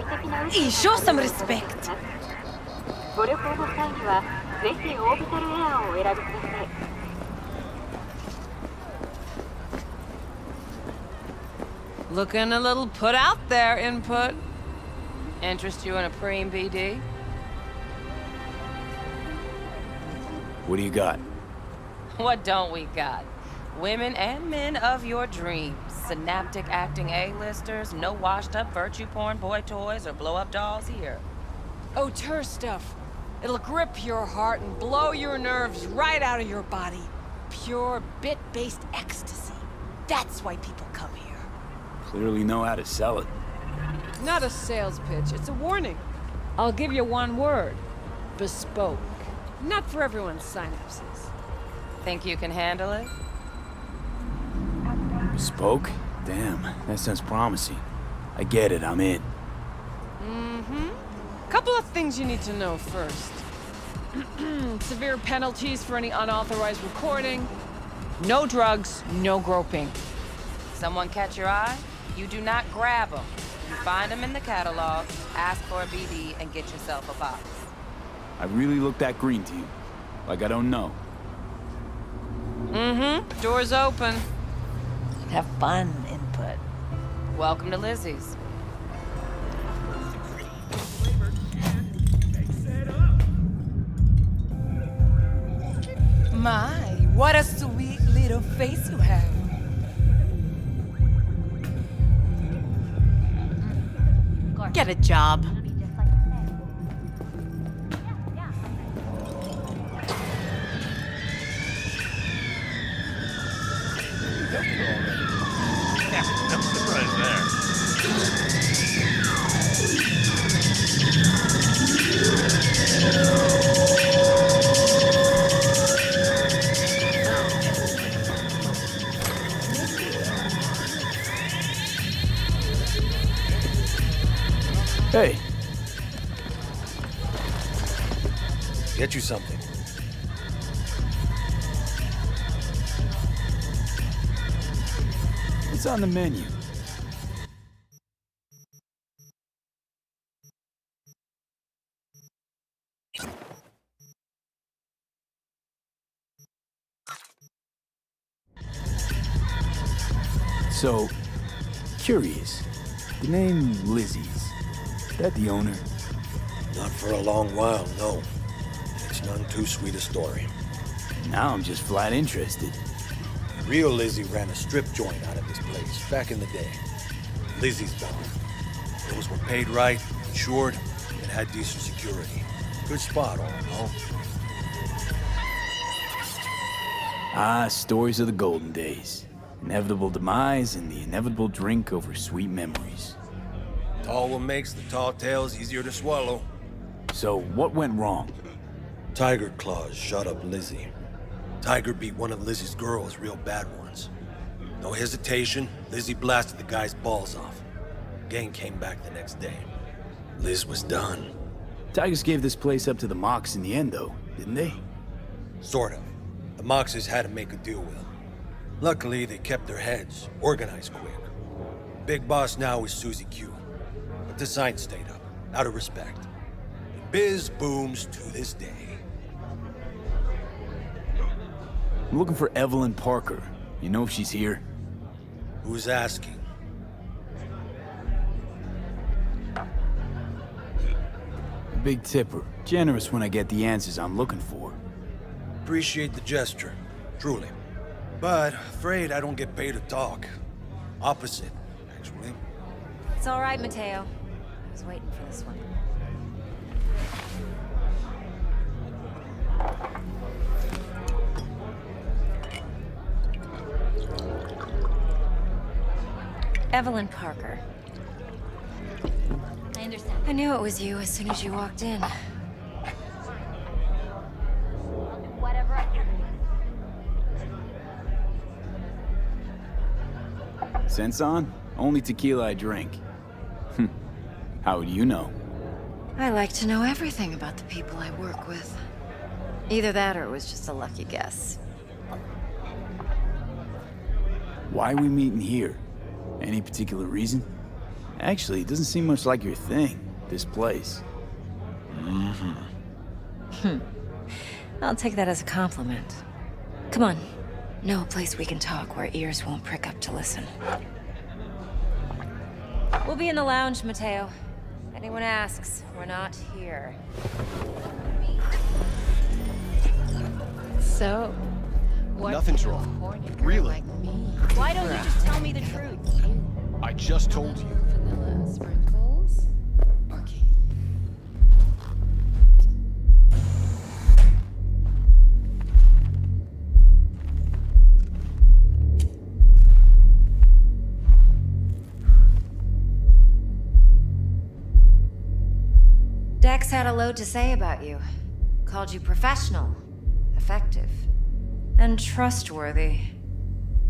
Y show some respect. ご旅行の際にはぜひオービタルエアーをお選びください。Looking a little put out there, input. Interest you in a preem BD? What do you got? What don't we got? Women and men of your dreams. Synaptic acting A-listers, no washed-up virtue porn boy toys or blow-up dolls here. Auteur stuff. It'll grip your heart and blow your nerves right out of your body. Pure bit-based ecstasy. That's why people come here. Clearly know how to sell it. Not a sales pitch, it's a warning. I'll give you one word. Bespoke. Not for everyone's synapses. Think you can handle it? Bespoke? Damn, that sounds promising. I get it, I'm in. Couple of things you need to know first. Severe penalties for any unauthorized recording. No drugs, no groping. Someone catch your eye? You do not grab them. You find them in the catalog, ask for a BD, and get yourself a box. I really look that green to you. Like I don't know. Door's open. Have fun, input. Welcome to Lizzie's. My, what a sweet little face you have. Get a job. Yeah, I'm surprised there. Hey. Get you something. What's on the menu? So, curious. The name Lizzie's. Is that the owner? Not for a long while, no. It's none too sweet a story. Now I'm just flat interested. Real Lizzie ran a strip joint out of this place back in the day. Lizzie's gone. Those were paid right, insured, and had decent security. Good spot, all in all. Ah, stories of the golden days. Inevitable demise and the inevitable drink over sweet memories. Tall one makes the tall tales easier to swallow. So, what went wrong? Tiger Claws shot up Lizzie. Tiger beat one of Lizzie's girls real bad once. No hesitation, Lizzie blasted the guy's balls off. Gang came back the next day. Liz was done. Tigers gave this place up to the Mox in the end, though, didn't they? Sort of. The Moxes had to make a deal with them. Luckily, they kept their heads, organized quick. Big boss now is Susie Q. But the sign stayed up, out of respect. And biz booms to this day. I'm looking for Evelyn Parker. You know if she's here? Who's asking? A big tipper. Generous when I get the answers I'm looking for. Appreciate the gesture, truly. But afraid I don't get paid to talk. Opposite, actually. It's all right, Mateo. I was waiting for this one. Evelyn Parker. I understand. I knew it was you as soon as you walked in. Whatever I can. Sense on? Only tequila I drink. How would you know? I like to know everything about the people I work with. Either that or it was just a lucky guess. Why are we meeting here? Any particular reason? Actually, it doesn't seem much like your thing, this place. I'll take that as a compliment. Come on. Know a place we can talk where ears won't prick up to listen. We'll be in the lounge, Mateo. If anyone asks, we're not here. So, what Nothing's kind of wrong. horny girl Really. like me? Why don't you just tell me the truth? I just told you. Vanilla sprinkles? Okay. Dex had a load to say about you. Called you professional, effective, and trustworthy.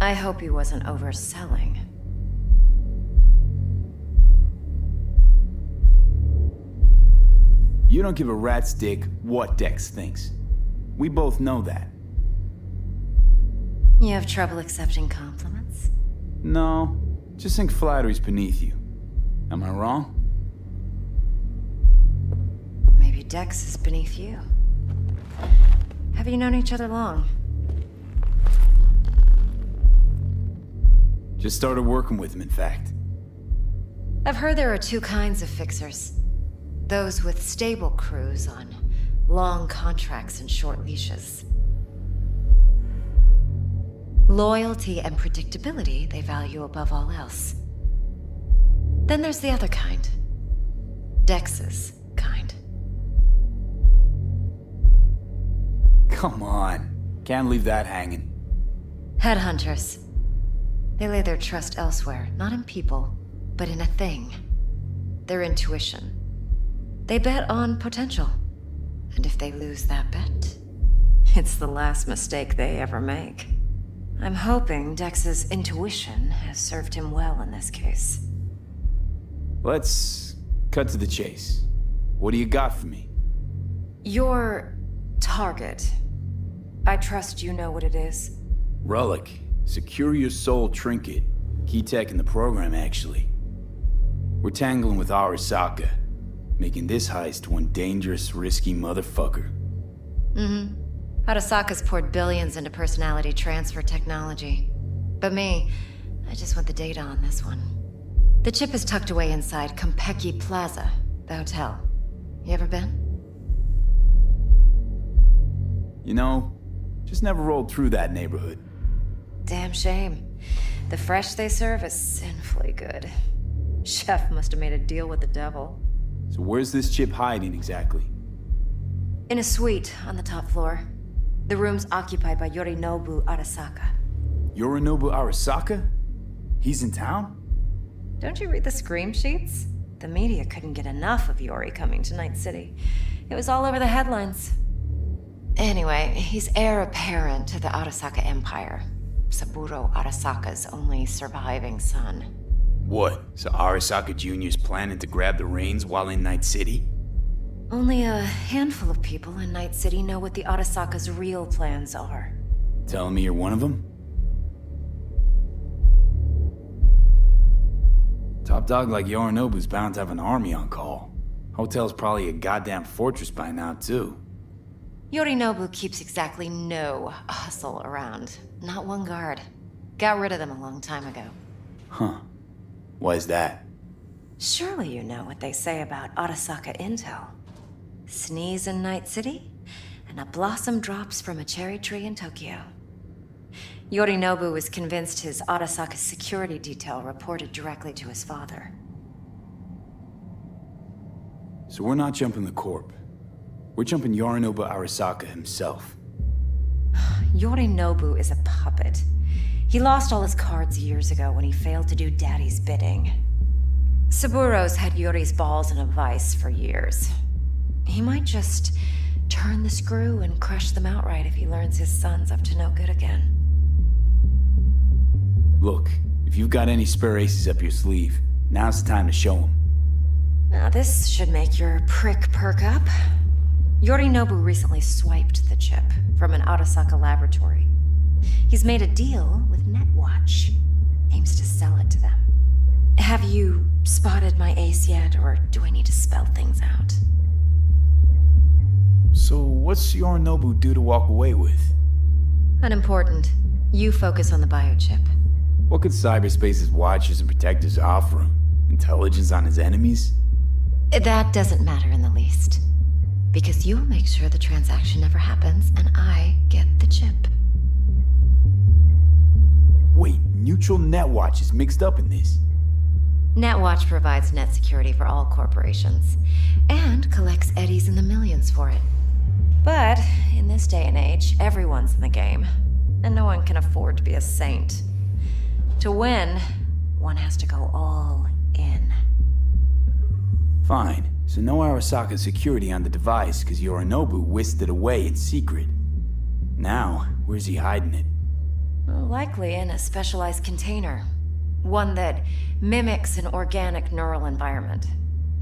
I hope he wasn't overselling. You don't give a rat's dick what Dex thinks. We both know that. You have trouble accepting compliments? No, just think flattery's beneath you. Am I wrong? Maybe Dex is beneath you. Have you known each other long? Just started working with him, in fact. I've heard there are two kinds of fixers. Those with stable crews on long contracts and short leashes. Loyalty and predictability they value above all else. Then there's the other kind. Dex's kind. Come on. Can't leave that hanging. Headhunters. They lay their trust elsewhere, not in people, but in a thing. Their intuition. They bet on potential. And if they lose that bet, it's the last mistake they ever make. I'm hoping Dex's intuition has served him well in this case. Let's cut to the chase. What do you got for me? Your target. I trust you know what it is. Relic. Secure your soul trinket. Key tech in the program, actually. We're tangling with Arasaka, making this heist one dangerous, risky motherfucker. Arasaka's poured billions into personality transfer technology. But me, I just want the data on this one. The chip is tucked away inside Kompeki Plaza, the hotel. You ever been? You know, just never rolled through that neighborhood. Damn shame. The fresh they serve is sinfully good. Chef must have made a deal with the devil. So where's this chip hiding exactly? In a suite on the top floor. The room's occupied by Yorinobu Arasaka. Yorinobu Arasaka? He's in town? Don't you read the scream sheets? The media couldn't get enough of Yori coming to Night City. It was all over the headlines. Anyway, he's heir apparent to the Arasaka Empire. Saburo Arasaka's only surviving son. What? So Arasaka Jr.'s planning to grab the reins while in Night City? Only a handful of people in Night City know what the Arasaka's real plans are. Telling me you're one of them? Top dog like Yorinobu's bound to have an army on call. Hotel's probably a goddamn fortress by now, too. Yorinobu keeps exactly no hustle around. Not one guard. Got rid of them a long time ago. Huh. Why is that? Surely you know what they say about Arasaka intel. Sneeze in Night City, and a blossom drops from a cherry tree in Tokyo. Yorinobu was convinced his Arasaka security detail reported directly to his father. So we're not jumping the corp. We're jumping Yorinobu Arasaka himself. Yorinobu is a puppet. He lost all his cards years ago when he failed to do Daddy's bidding. Saburo's had Yori's balls in a vice for years. He might just turn the screw and crush them outright if he learns his son's up to no good again. Look, if you've got any spare aces up your sleeve, now's the time to show them. Now this should make your prick perk up. Yorinobu recently swiped the chip from an Arasaka laboratory. He's made a deal with Netwatch. Aims to sell it to them. Have you spotted my ace yet, or do I need to spell things out? So what's Yorinobu due to walk away with? Unimportant. You focus on the biochip. What could cyberspace's watchers and protectors offer him? Intelligence on his enemies? That doesn't matter in the least. Because you'll make sure the transaction never happens, and I get the chip. Wait, Neutral Netwatch is mixed up in this. Netwatch provides net security for all corporations, and collects eddies in the millions for it. But in this day and age, everyone's in the game, and no one can afford to be a saint. To win, one has to go all in. Fine, so no Arasaka security on the device because Yorinobu whisked it away in secret. Now, where's he hiding it? Well, likely in a specialized container. One that mimics an organic neural environment.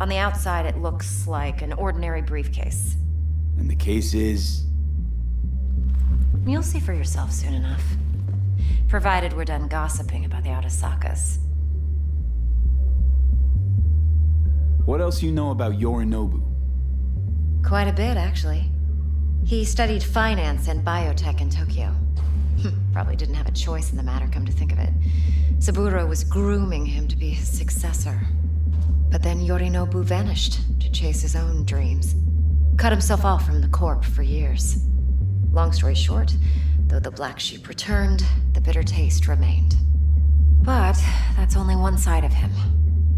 On the outside, it looks like an ordinary briefcase. And the case is... You'll see for yourself soon enough. Provided we're done gossiping about the Arasakas. What else you know about Yorinobu? Quite a bit, actually. He studied finance and biotech in Tokyo. Probably didn't have a choice in the matter, come to think of it. Saburo was grooming him to be his successor. But then Yorinobu vanished to chase his own dreams. Cut himself off from the Corp for years. Long story short, though the black sheep returned, the bitter taste remained. But that's only one side of him.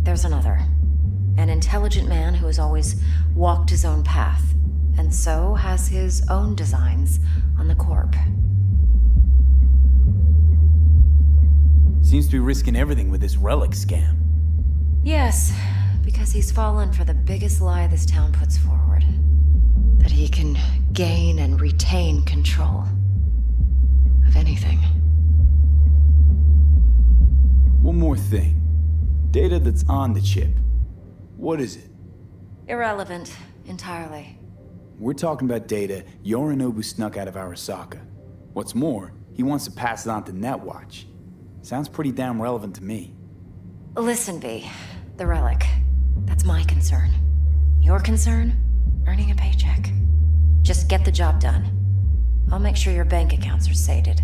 There's another. An intelligent man who has always walked his own path, and so has his own designs on the Corp. Seems to be risking everything with this relic scam. Yes, because he's fallen for the biggest lie this town puts forward. That he can gain and retain control of anything. One more thing. Data that's on the chip. What is it? Irrelevant, entirely. We're talking about data Yorinobu snuck out of Arasaka. What's more, he wants to pass it on to Netwatch. Sounds pretty damn relevant to me. Listen, V. The relic. That's my concern. Your concern? Earning a paycheck. Just get the job done. I'll make sure your bank accounts are sated.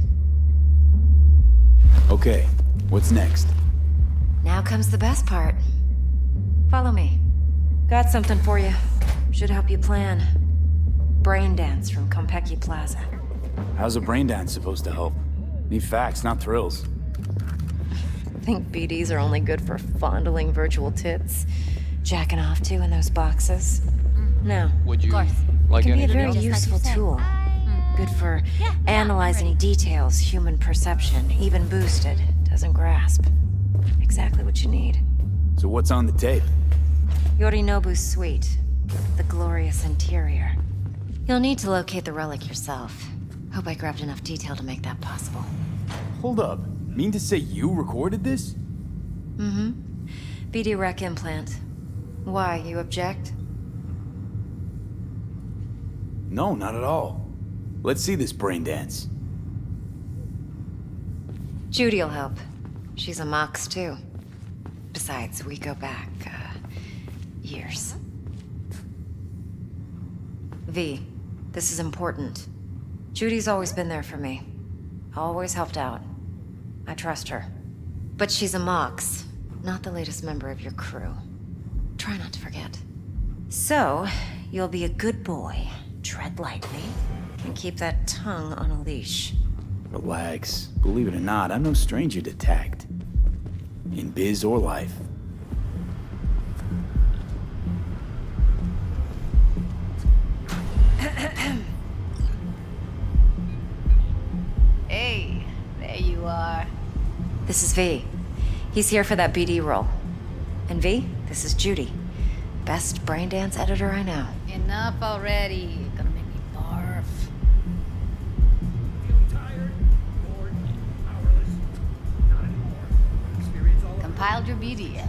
Okay, what's next? Now comes the best part. Follow me. Got something for you. Should help you plan. Brain dance from Konpeki Plaza. How's a brain dance supposed to help? Need facts, not thrills. Think BDs are only good for fondling virtual tits? Jacking off to in those boxes? No. Would you It like can be a anything very else? useful tool. Good for analyzing details human perception, even boosted, doesn't grasp. Exactly what you need. So what's on the tape? Yorinobu's suite. The glorious interior. You'll need to locate the relic yourself. Hope I grabbed enough detail to make that possible. Hold up. Mean to say you recorded this? Mm-hmm. BD rec implant. Why, you object? No, not at all. Let's see this brain dance. Judy'll help. She's a Mox, too. Besides, we go back, years. V, this is important. Judy's always been there for me. Always helped out. I trust her. But she's a Mox, not the latest member of your crew. Try not to forget. So, you'll be a good boy, tread lightly, and keep that tongue on a leash. Relax. Believe it or not, I'm no stranger to tact. In biz or life. Hey, there you are. This is V. He's here for that BD role. And V, this is Judy. Best brain dance editor I know. Enough already. Gonna make me barf. Compiled your BDF.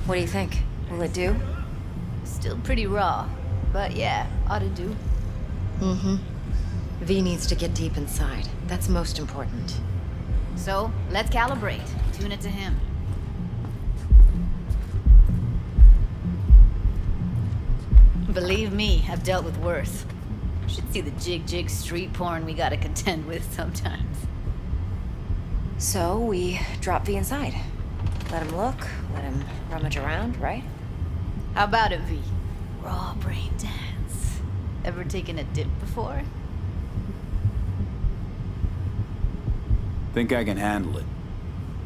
What do you think? Will it do? Still pretty raw, but yeah, ought to do. Mm-hmm. V needs to get deep inside. That's most important. So, let's calibrate. Tune it to him. Believe me, I've dealt with worse. Should see the jig street porn we gotta contend with sometimes. So we drop V inside. Let him look, let him rummage around, right? How about it, V? Raw brain dance. Ever taken a dip before? Think I can handle it.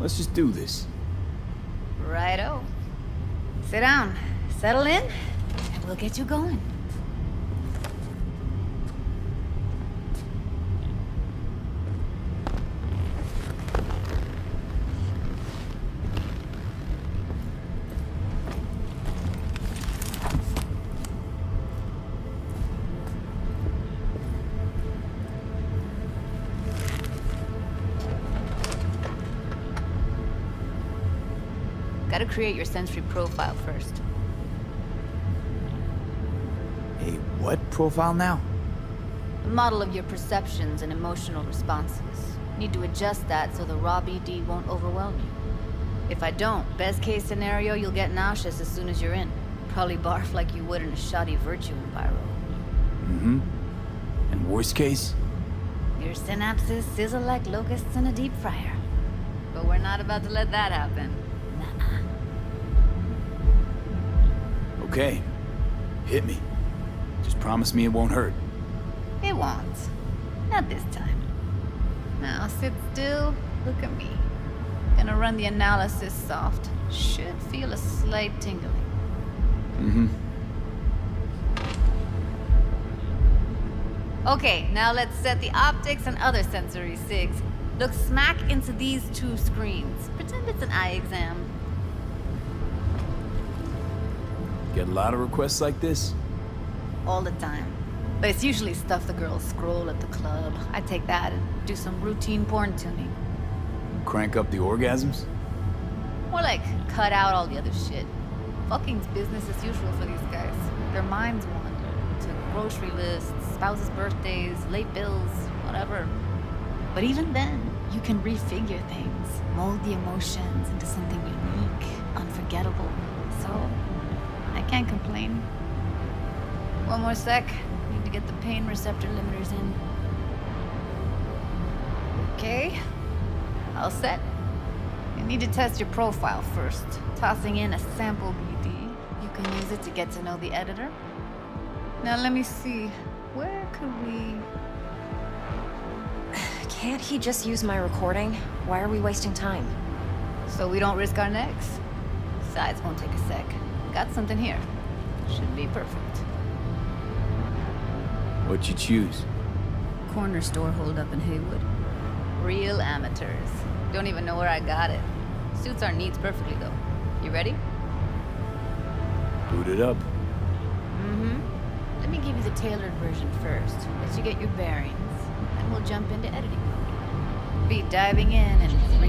Let's just do this. Righto. Sit down, settle in, and we'll get you going. Gotta create your sensory profile first. A what profile now? A model of your perceptions and emotional responses. Need to adjust that so the raw BD won't overwhelm you. If I don't, best case scenario, you'll get nauseous as soon as you're in. Probably barf like you would in a shoddy virtue enviro. Mm-hmm. And worst case? Your synapses sizzle like locusts in a deep fryer. But we're not about to let that happen. Nuh-uh. Okay. Hit me. Just promise me it won't hurt. It won't. Not this time. Now sit still, look at me. Gonna run the analysis soft. Should feel a slight tingling. Mm-hmm. Okay, now let's set the optics and other sensory sigs. Look smack into these two screens. Pretend it's an eye exam. Get a lot of requests like this? All the time. But it's usually stuff the girls scroll at the club. I take that and do some routine porn tuning. Crank up the orgasms? More like cut out all the other shit. Fucking's business as usual for these guys. Their minds wander to grocery lists, spouses' birthdays, late bills, whatever. But even then, you can refigure things, mold the emotions into something unique, unforgettable. So, I can't complain. One more sec. Need to get the pain receptor limiters in. Okay. All set. You need to test your profile first. Tossing in a sample BD. You can use it to get to know the editor. Now let me see. Where could we... Can't he just use my recording? Why are we wasting time? So we don't risk our necks. Besides, won't take a sec. Got something here. Should be perfect. What'd you choose? Corner store holdup in Haywood. Real amateurs. Don't even know where I got it. Suits our needs perfectly, though. You ready? Boot it up. Mm-hmm. Let me give you the tailored version first. Let you get your bearings. Then we'll jump into editing mode. Be diving in 3,